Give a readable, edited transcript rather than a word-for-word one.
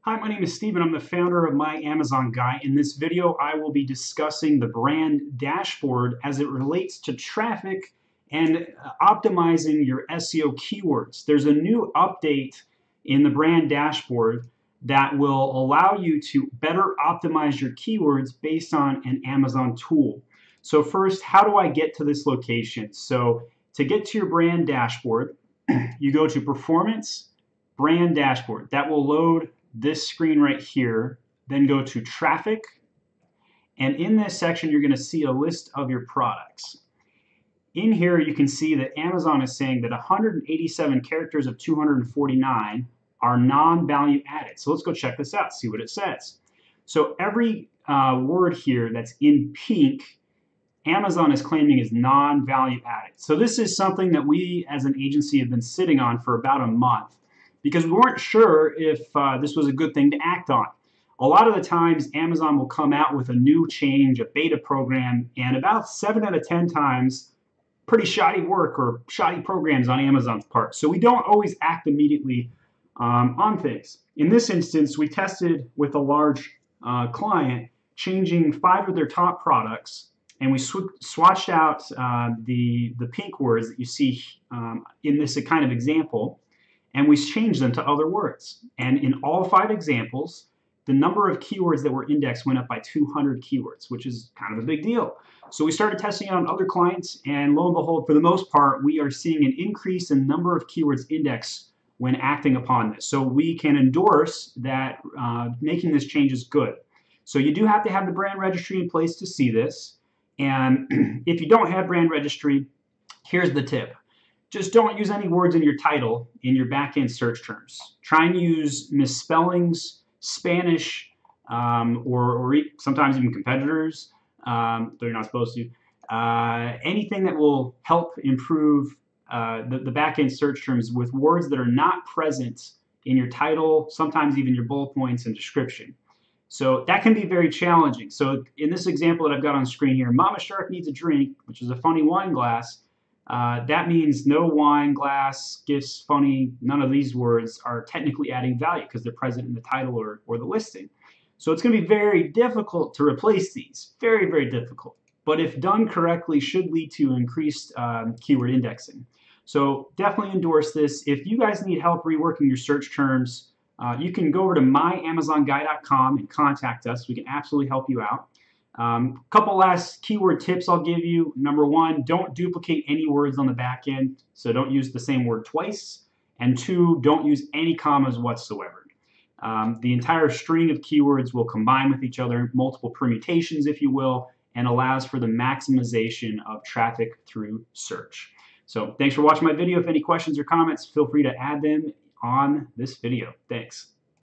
Hi, my name is Steve and I'm the founder of My Amazon Guy. In this video, I will be discussing the brand dashboard as it relates to traffic and optimizing your SEO keywords. There's a new update in the brand dashboard that will allow you to better optimize your keywords based on an Amazon tool. So first, how do I get to this location? So to get to your brand dashboard, you go to Performance, Brand Dashboard. That will load this screen right here, then go to Traffic, and in this section you're going to see a list of your products. In here you can see that Amazon is saying that 187 characters of 249 are non-value added. So let's go check this out, see what it says. So every word here that's in pink, Amazon is claiming is non-value added. So this is something that we as an agency have been sitting on for about a month, because we weren't sure if this was a good thing to act on. A lot of the times Amazon will come out with a new change, a beta program, and about 7 out of 10 times pretty shoddy work or shoddy programs on Amazon's part. So we don't always act immediately on things. In this instance, we tested with a large client changing 5 of their top products, and we swatched out the pink words that you see in this kind of example, and we changed them to other words. And in all 5 examples, the number of keywords that were indexed went up by 200 keywords, which is kind of a big deal. So we started testing it on other clients, and lo and behold, for the most part, we are seeing an increase in number of keywords indexed when acting upon this. So we can endorse that making this change is good. So you do have to have the brand registry in place to see this. And if you don't have brand registry, here's the tip. Just don't use any words in your title in your back-end search terms. Try and use misspellings, Spanish, or sometimes even competitors, though you're not supposed to. Anything that will help improve the back-end search terms with words that are not present in your title, sometimes even your bullet points and description. So that can be very challenging. So in this example that I've got on screen here, Mama Shark needs a drink, which is a funny wine glass. That means no wine glass, gifts, funny, none of these words are technically adding value because they're present in the title or the listing. So it's going to be very difficult to replace these, very, very difficult. But if done correctly, should lead to increased keyword indexing. So definitely endorse this. If you guys need help reworking your search terms, you can go over to myamazonguy.com and contact us. We can absolutely help you out. Couple last keyword tips I'll give you. Number 1, don't duplicate any words on the back end, so don't use the same word twice. And 2, don't use any commas whatsoever. The entire string of keywords will combine with each other, multiple permutations if you will, and allows for the maximization of traffic through search. So thanks for watching my video. If any questions or comments, feel free to add them on this video. Thanks.